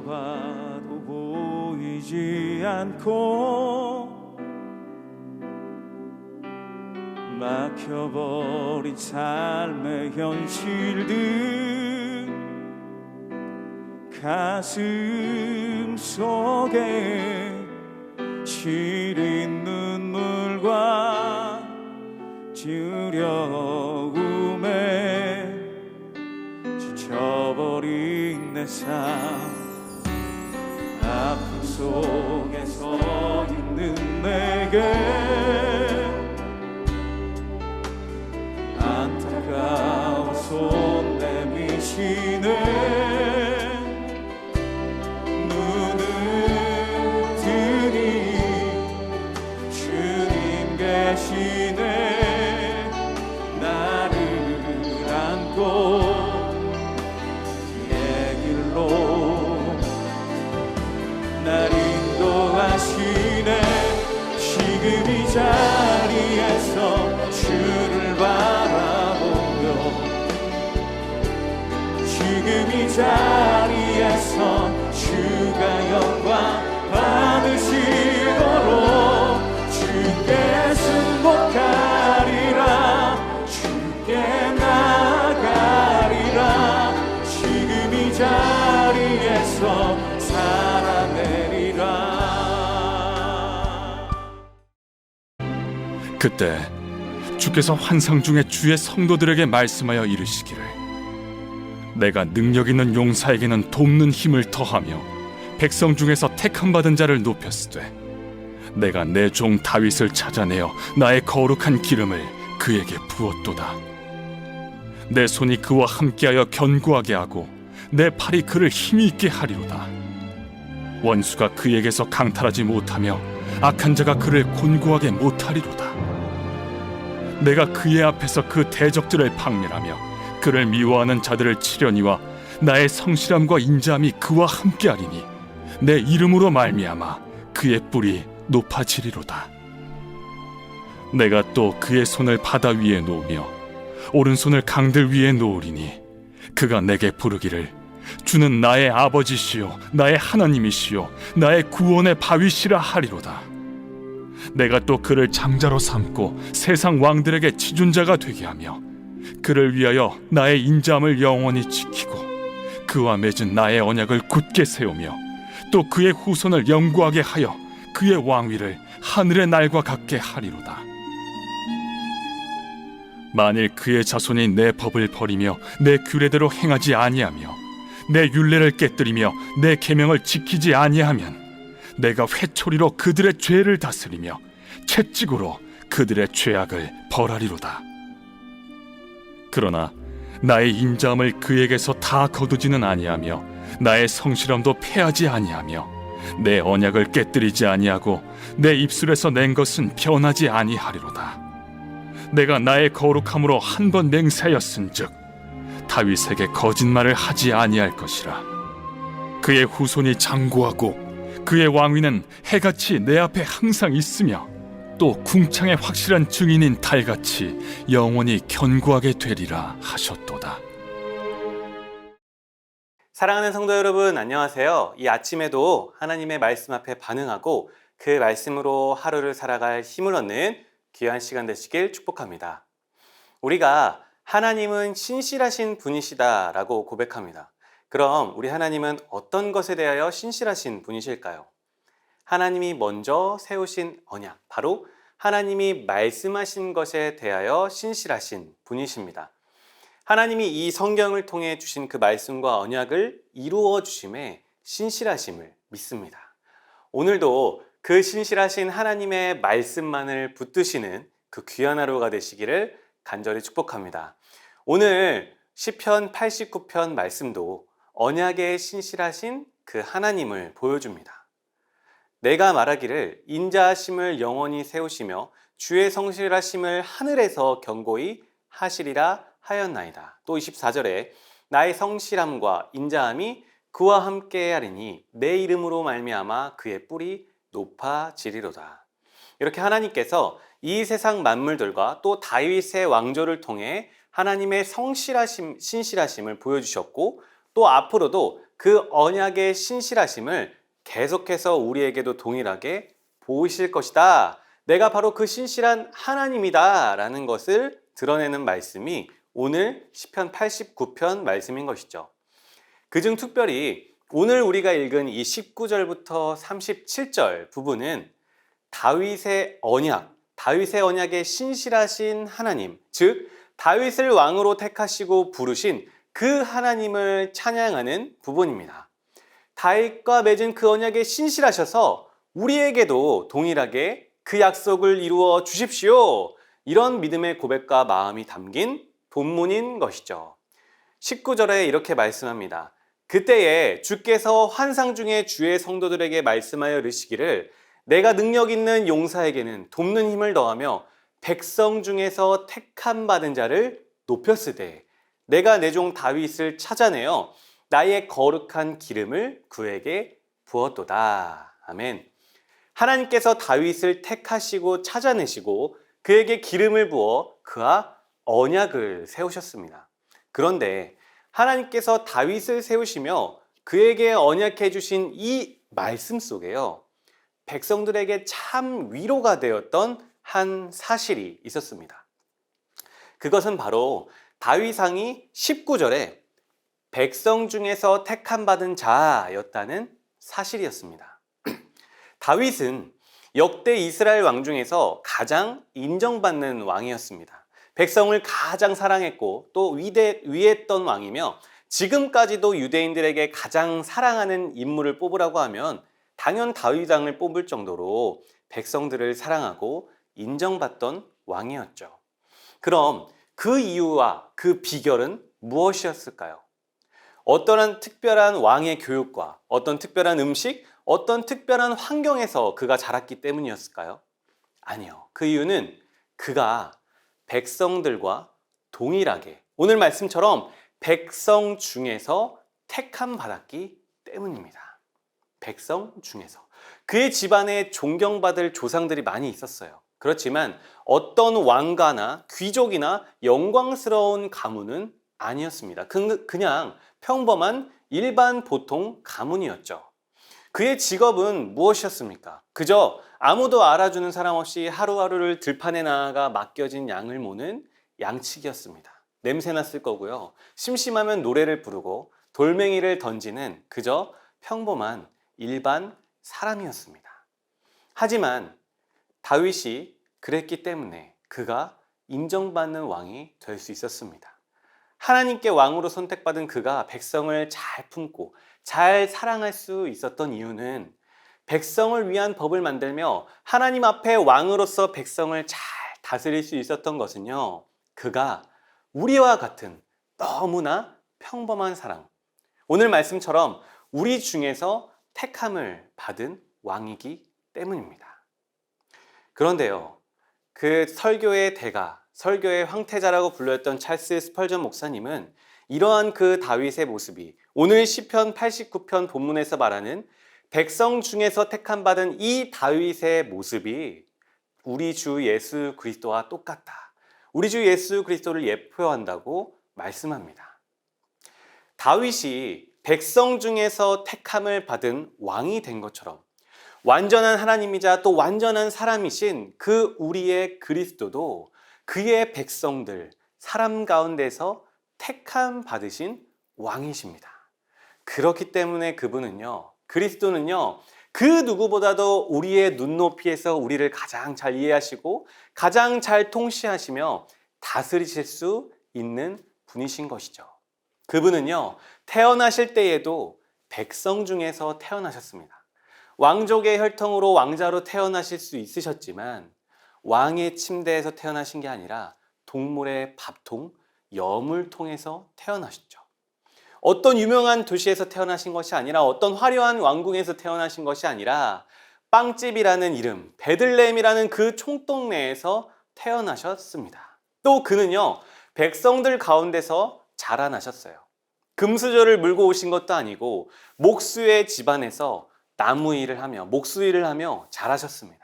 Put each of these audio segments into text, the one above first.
지켜봐도 보이지 않고 막혀버린 삶의 현실들 가슴 속에 시린 눈물과 두려움에 지쳐버린 내 삶 아픔 속에 서 있는 내게 안타까워 손 내미시네 눈을 뜨니 주님 계시네 나를 안고 내 길로 날 인도하시네 지금 이 자리에서 주를 바라보며 지금 이 자리에서 주가 영광 받으시도록 주께 승복하리라 주께 나가리라 지금 이 자리에서 살아내리라. 그때 주께서 환상 중에 주의 성도들에게 말씀하여 이르시기를 내가 능력 있는 용사에게는 돕는 힘을 더하며 백성 중에서 택함받은 자를 높였으되 내가 내 종 다윗을 찾아내어 나의 거룩한 기름을 그에게 부었도다. 내 손이 그와 함께하여 견고하게 하고 내 팔이 그를 힘이 있게 하리로다. 원수가 그에게서 강탈하지 못하며 악한 자가 그를 곤고하게 못하리로다. 내가 그의 앞에서 그 대적들을 박멸하며 그를 미워하는 자들을 치려니와 나의 성실함과 인자함이 그와 함께하리니 내 이름으로 말미암아 그의 뿔이 높아지리로다. 내가 또 그의 손을 바다 위에 놓으며 오른손을 강들 위에 놓으리니 그가 내게 부르기를 주는 나의 아버지시요 나의 하나님이시요 나의 구원의 바위시라 하리로다. 내가 또 그를 장자로 삼고 세상 왕들에게 지존자가 되게 하며 그를 위하여 나의 인자함을 영원히 지키고 그와 맺은 나의 언약을 굳게 세우며 또 그의 후손을 영구하게 하여 그의 왕위를 하늘의 날과 같게 하리로다. 만일 그의 자손이 내 법을 버리며 내 규례대로 행하지 아니하며 내 율례를 깨뜨리며 내 계명을 지키지 아니하면 내가 회초리로 그들의 죄를 다스리며 채찍으로 그들의 죄악을 벌하리로다. 그러나 나의 인자함을 그에게서 다 거두지는 아니하며 나의 성실함도 패하지 아니하며 내 언약을 깨뜨리지 아니하고 내 입술에서 낸 것은 변하지 아니하리로다. 내가 나의 거룩함으로 한 번 맹세하였은즉 다윗에게 거짓말을 하지 아니할 것이라. 그의 후손이 장구하고 그의 왕위는 해같이 내 앞에 항상 있으며 또 궁창의 확실한 증인인 달같이 영원히 견고하게 되리라 하셨도다. 사랑하는 성도 여러분, 안녕하세요. 이 아침에도 하나님의 말씀 앞에 반응하고 그 말씀으로 하루를 살아갈 힘을 얻는 귀한 시간 되시길 축복합니다. 우리가 하나님은 신실하신 분이시다 라고 고백합니다. 그럼 우리 하나님은 어떤 것에 대하여 신실하신 분이실까요? 하나님이 먼저 세우신 언약, 바로 하나님이 말씀하신 것에 대하여 신실하신 분이십니다. 하나님이 이 성경을 통해 주신 그 말씀과 언약을 이루어 주심에 신실하심을 믿습니다. 오늘도 그 신실하신 하나님의 말씀만을 붙드시는 그 귀한 하루가 되시기를 간절히 축복합니다. 오늘 시편 89편 말씀도 언약에 신실하신 그 하나님을 보여줍니다. 내가 말하기를 인자하심을 영원히 세우시며 주의 성실하심을 하늘에서 견고히 하시리라 하였나이다. 또 24절에 나의 성실함과 인자함이 그와 함께 하리니 내 이름으로 말미암아 그의 뿔이 높아지리로다. 이렇게 하나님께서 이 세상 만물들과 또 다윗의 왕조를 통해 하나님의 성실하심, 신실하심을 보여주셨고 또 앞으로도 그 언약의 신실하심을 계속해서 우리에게도 동일하게 보이실 것이다. 내가 바로 그 신실한 하나님이다 라는 것을 드러내는 말씀이 오늘 시편 89편 말씀인 것이죠. 그중 특별히 오늘 우리가 읽은 이 19절부터 37절 부분은 다윗의 언약의 신실하신 하나님, 즉 다윗을 왕으로 택하시고 부르신 그 하나님을 찬양하는 부분입니다. 다윗과 맺은 그 언약에 신실하셔서 우리에게도 동일하게 그 약속을 이루어 주십시오. 이런 믿음의 고백과 마음이 담긴 본문인 것이죠. 19절에 이렇게 말씀합니다. 그때에 주께서 환상 중에 주의 성도들에게 말씀하여 이르시기를 내가 능력 있는 용사에게는 돕는 힘을 더하며 백성 중에서 택함 받은 자를 높였으되 내가 내 종 다윗을 찾아내어 나의 거룩한 기름을 그에게 부었도다. 아멘. 하나님께서 다윗을 택하시고 찾아내시고 그에게 기름을 부어 그와 언약을 세우셨습니다. 그런데 하나님께서 다윗을 세우시며 그에게 언약해 주신 이 말씀 속에요, 백성들에게 참 위로가 되었던 한 사실이 있었습니다. 그것은 바로 다윗왕이 19절에 백성 중에서 택함 받은 자였다는 사실이었습니다. 다윗은 역대 이스라엘 왕 중에서 가장 인정받는 왕이었습니다. 백성을 가장 사랑했고 또 위했던 왕이며 지금까지도 유대인들에게 가장 사랑하는 인물을 뽑으라고 하면 당연 다윗 왕을 뽑을 정도로 백성들을 사랑하고 인정받던 왕이었죠. 그럼 그 이유와 그 비결은 무엇이었을까요? 어떠한 특별한 왕의 교육과 어떤 특별한 음식, 어떤 특별한 환경에서 그가 자랐기 때문이었을까요? 아니요. 그 이유는 그가 백성들과 동일하게 오늘 말씀처럼 백성 중에서 택함 받았기 때문입니다. 백성 중에서. 그의 집안에 존경받을 조상들이 많이 있었어요. 그렇지만 어떤 왕가나 귀족이나 영광스러운 가문은 아니었습니다. 그냥 평범한 일반 보통 가문이었죠. 그의 직업은 무엇이었습니까? 그저 아무도 알아주는 사람 없이 하루하루를 들판에 나아가 맡겨진 양을 모는 양치기였습니다. 냄새났을 거고요. 심심하면 노래를 부르고 돌멩이를 던지는 그저 평범한 일반 사람이었습니다. 하지만 다윗이 그랬기 때문에 그가 인정받는 왕이 될 수 있었습니다. 하나님께 왕으로 선택받은 그가 백성을 잘 품고 잘 사랑할 수 있었던 이유는 백성을 위한 법을 만들며 하나님 앞에 왕으로서 백성을 잘 다스릴 수 있었던 것은요, 그가 우리와 같은 너무나 평범한 사람, 오늘 말씀처럼 우리 중에서 택함을 받은 왕이기 때문입니다. 그런데요, 그 설교의 대가, 설교의 황태자라고 불렸던 찰스 스펄전 목사님은 이러한 그 다윗의 모습이 오늘 시편 89편 본문에서 말하는 백성 중에서 택함 받은 이 다윗의 모습이 우리 주 예수 그리스도와 똑같다. 우리 주 예수 그리스도를 예표한다고 말씀합니다. 다윗이 백성 중에서 택함을 받은 왕이 된 것처럼 완전한 하나님이자 또 완전한 사람이신 그 우리의 그리스도도 그의 백성들, 사람 가운데서 택함 받으신 왕이십니다. 그렇기 때문에 그리스도는요, 그 누구보다도 우리의 눈높이에서 우리를 가장 잘 이해하시고 가장 잘 통치하시며 다스리실 수 있는 분이신 것이죠. 그분은요, 태어나실 때에도 백성 중에서 태어나셨습니다. 왕족의 혈통으로 왕자로 태어나실 수 있으셨지만 왕의 침대에서 태어나신 게 아니라 동물의 밥통, 여물통에서 태어나셨죠. 어떤 유명한 도시에서 태어나신 것이 아니라 어떤 화려한 왕궁에서 태어나신 것이 아니라 빵집이라는 이름, 베들레헴이라는 그 총동네에서 태어나셨습니다. 또 그는요, 백성들 가운데서 자라나셨어요. 금수저를 물고 오신 것도 아니고 목수의 집안에서 나무 일을 하며 목수 일을 하며 자라셨습니다.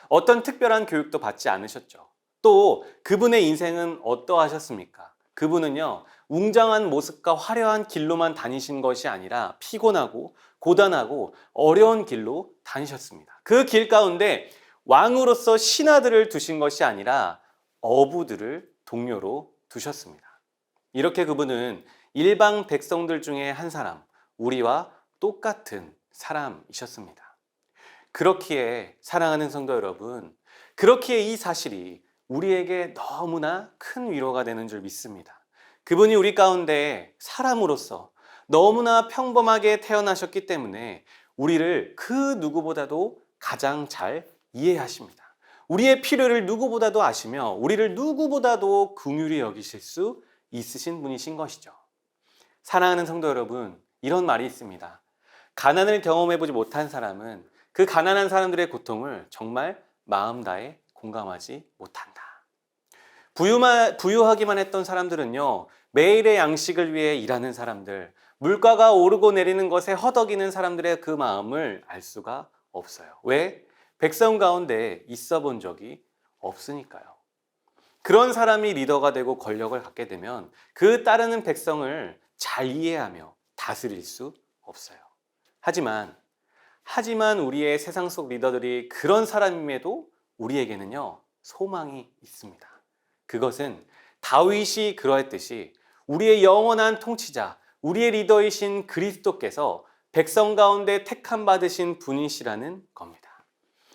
어떤 특별한 교육도 받지 않으셨죠. 또 그분의 인생은 어떠하셨습니까? 그분은요, 웅장한 모습과 화려한 길로만 다니신 것이 아니라 피곤하고 고단하고 어려운 길로 다니셨습니다. 그 길 가운데 왕으로서 신하들을 두신 것이 아니라 어부들을 동료로 두셨습니다. 이렇게 그분은 일방 백성들 중에 한 사람, 우리와 똑같은 사람이셨습니다. 그렇기에 사랑하는 성도 여러분, 그렇기에 이 사실이 우리에게 너무나 큰 위로가 되는 줄 믿습니다. 그분이 우리 가운데 사람으로서 너무나 평범하게 태어나셨기 때문에 우리를 그 누구보다도 가장 잘 이해하십니다. 우리의 필요를 누구보다도 아시며 우리를 누구보다도 긍휼히 여기실 수 있으신 분이신 것이죠. 사랑하는 성도 여러분, 이런 말이 있습니다. 가난을 경험해보지 못한 사람은 그 가난한 사람들의 고통을 정말 마음 다해 공감하지 못한다. 부유하기만 했던 사람들은요, 매일의 양식을 위해 일하는 사람들, 물가가 오르고 내리는 것에 허덕이는 사람들의 그 마음을 알 수가 없어요. 왜? 백성 가운데 있어 본 적이 없으니까요. 그런 사람이 리더가 되고 권력을 갖게 되면 그 따르는 백성을 잘 이해하며 다스릴 수 없어요. 하지만 우리의 세상 속 리더들이 그런 사람임에도 우리에게는요, 소망이 있습니다. 그것은 다윗이 그러했듯이 우리의 영원한 통치자, 우리의 리더이신 그리스도께서 백성 가운데 택함 받으신 분이시라는 겁니다.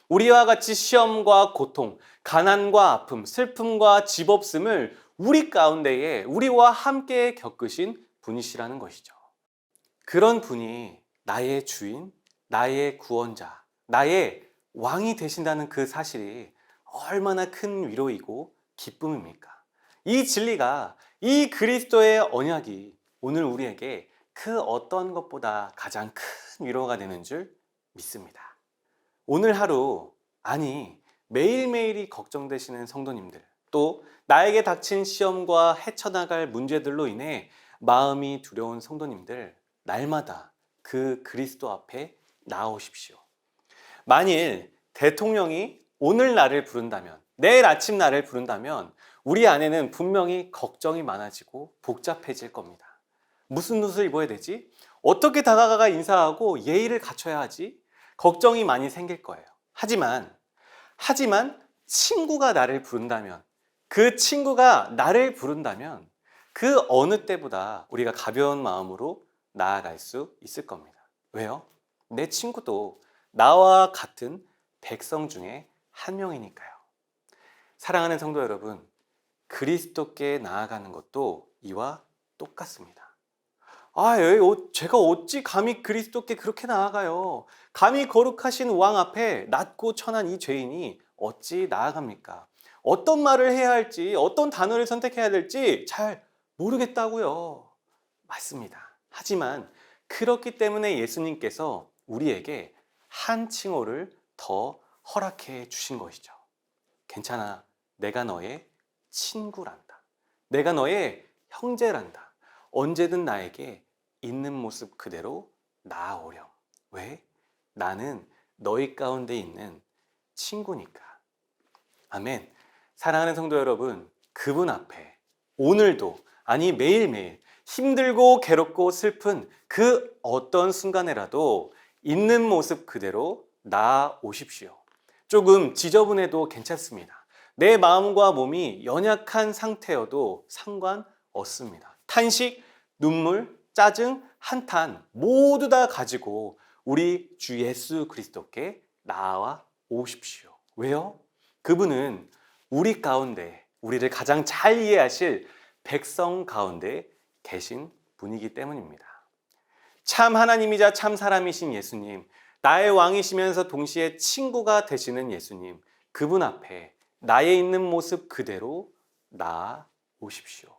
우리와 같이 시험과 고통, 가난과 아픔, 슬픔과 집 없음을 우리 가운데에 우리와 함께 겪으신 분이시라는 것이죠. 그런 분이 나의 주인, 나의 구원자, 나의 왕이 되신다는 그 사실이 얼마나 큰 위로이고 기쁨입니까? 이 진리가, 이 그리스도의 언약이 오늘 우리에게 그 어떤 것보다 가장 큰 위로가 되는 줄 믿습니다. 오늘 하루, 아니 매일매일이 걱정되시는 성도님들, 또 나에게 닥친 시험과 헤쳐나갈 문제들로 인해 마음이 두려운 성도님들, 날마다 그 그리스도 앞에 나오십시오. 만일 대통령이 오늘 나를 부른다면, 내일 아침 나를 부른다면 우리 안에는 분명히 걱정이 많아지고 복잡해질 겁니다. 무슨 옷을 입어야 되지? 어떻게 다가가 인사하고 예의를 갖춰야 하지? 걱정이 많이 생길 거예요. 하지만 친구가 나를 부른다면, 그 친구가 나를 부른다면 그 어느 때보다 우리가 가벼운 마음으로 나아갈 수 있을 겁니다. 왜요? 내 친구도 나와 같은 백성 중에 한 명이니까요. 사랑하는 성도 여러분, 그리스도께 나아가는 것도 이와 똑같습니다. 제가 어찌 감히 그리스도께 그렇게 나아가요? 감히 거룩하신 왕 앞에 낮고 천한 이 죄인이 어찌 나아갑니까? 어떤 말을 해야 할지, 어떤 단어를 선택해야 될지 잘 모르겠다고요. 맞습니다. 하지만 그렇기 때문에 예수님께서 우리에게 한 칭호를 더 허락해 주신 것이죠. 괜찮아. 내가 너의 친구란다. 내가 너의 형제란다. 언제든 나에게 있는 모습 그대로 나아오렴. 왜? 나는 너희 가운데 있는 친구니까. 아멘. 사랑하는 성도 여러분, 그분 앞에 오늘도, 아니 매일매일 힘들고 괴롭고 슬픈 그 어떤 순간에라도 있는 모습 그대로 나아오십시오. 조금 지저분해도 괜찮습니다. 내 마음과 몸이 연약한 상태여도 상관없습니다. 탄식, 눈물, 짜증, 한탄 모두 다 가지고 우리 주 예수 그리스도께 나와 오십시오. 왜요? 그분은 우리 가운데, 우리를 가장 잘 이해하실 백성 가운데 계신 분이기 때문입니다. 참 하나님이자 참 사람이신 예수님, 나의 왕이시면서 동시에 친구가 되시는 예수님, 그분 앞에 나의 있는 모습 그대로 나아오십시오.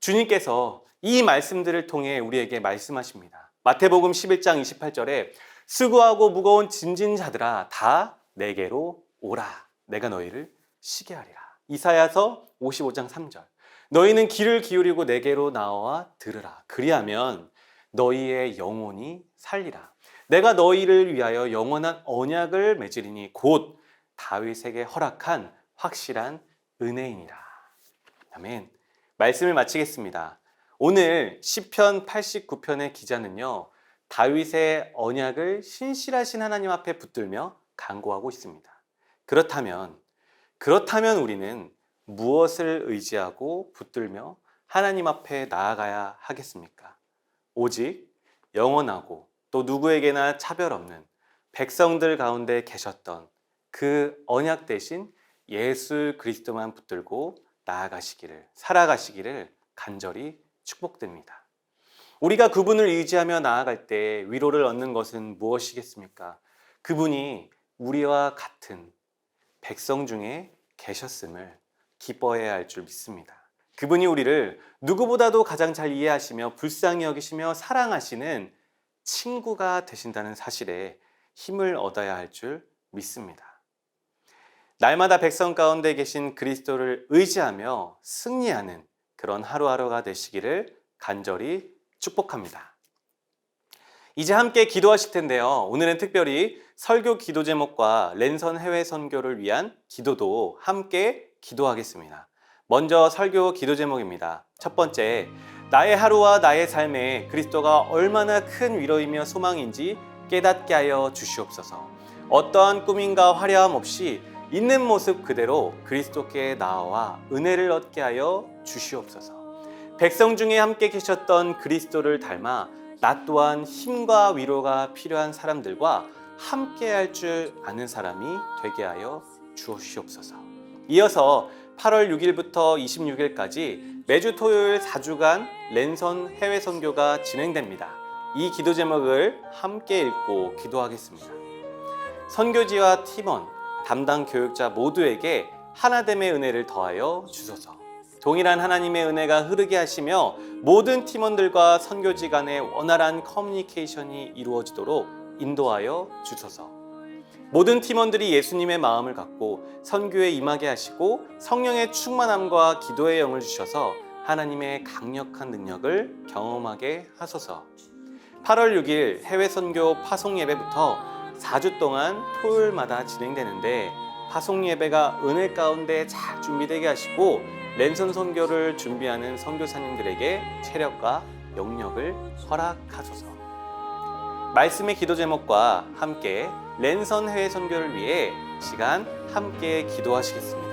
주님께서 이 말씀들을 통해 우리에게 말씀하십니다. 마태복음 11장 28절에 수고하고 무거운 짐진 자들아 다 내게로 오라. 내가 너희를 쉬게 하리라. 이사야서 55장 3절. 너희는 귀를 기울이고 내게로 나와 들으라. 그리하면 너희의 영혼이 살리라. 내가 너희를 위하여 영원한 언약을 맺으리니 곧 다윗에게 허락한 확실한 은혜이니라. 아멘. 말씀을 마치겠습니다. 오늘 시편 89편의 기자는요, 다윗의 언약을 신실하신 하나님 앞에 붙들며 간구하고 있습니다. 그렇다면 우리는 무엇을 의지하고 붙들며 하나님 앞에 나아가야 하겠습니까? 오직 영원하고 또 누구에게나 차별 없는 백성들 가운데 계셨던 그 언약 대신 예수 그리스도만 붙들고 살아가시기를 간절히 축복드립니다. 우리가 그분을 의지하며 나아갈 때 위로를 얻는 것은 무엇이겠습니까? 그분이 우리와 같은 백성 중에 계셨음을 기뻐해야 할 줄 믿습니다. 그분이 우리를 누구보다도 가장 잘 이해하시며 불쌍히 여기시며 사랑하시는 친구가 되신다는 사실에 힘을 얻어야 할 줄 믿습니다. 날마다 백성 가운데 계신 그리스도를 의지하며 승리하는 그런 하루하루가 되시기를 간절히 축복합니다. 이제 함께 기도하실 텐데요. 오늘은 특별히 설교 기도 제목과 랜선 해외 선교를 위한 기도도 함께 기도하겠습니다. 먼저 설교 기도 제목입니다. 첫 번째, 나의 하루와 나의 삶에 그리스도가 얼마나 큰 위로이며 소망인지 깨닫게 하여 주시옵소서. 어떠한 꾸밈과 화려함 없이 있는 모습 그대로 그리스도께 나아와 은혜를 얻게 하여 주시옵소서. 백성 중에 함께 계셨던 그리스도를 닮아 나 또한 힘과 위로가 필요한 사람들과 함께 할 줄 아는 사람이 되게 하여 주시옵소서. 이어서 8월 6일부터 26일까지 매주 토요일 4주간 랜선 해외 선교가 진행됩니다. 이 기도 제목을 함께 읽고 기도하겠습니다. 선교지와 팀원, 담당 교육자 모두에게 하나됨의 은혜를 더하여 주소서. 동일한 하나님의 은혜가 흐르게 하시며 모든 팀원들과 선교지 간의 원활한 커뮤니케이션이 이루어지도록 인도하여 주소서. 모든 팀원들이 예수님의 마음을 갖고 선교에 임하게 하시고 성령의 충만함과 기도의 영을 주셔서 하나님의 강력한 능력을 경험하게 하소서. 8월 6일 해외 선교 파송 예배부터 4주 동안 토요일마다 진행되는데 파송 예배가 은혜 가운데 잘 준비되게 하시고 랜선 선교를 준비하는 선교사님들에게 체력과 영력을 허락하소서. 말씀의 기도 제목과 함께 랜선 해외 선교를 위해 시간 함께 기도하시겠습니다.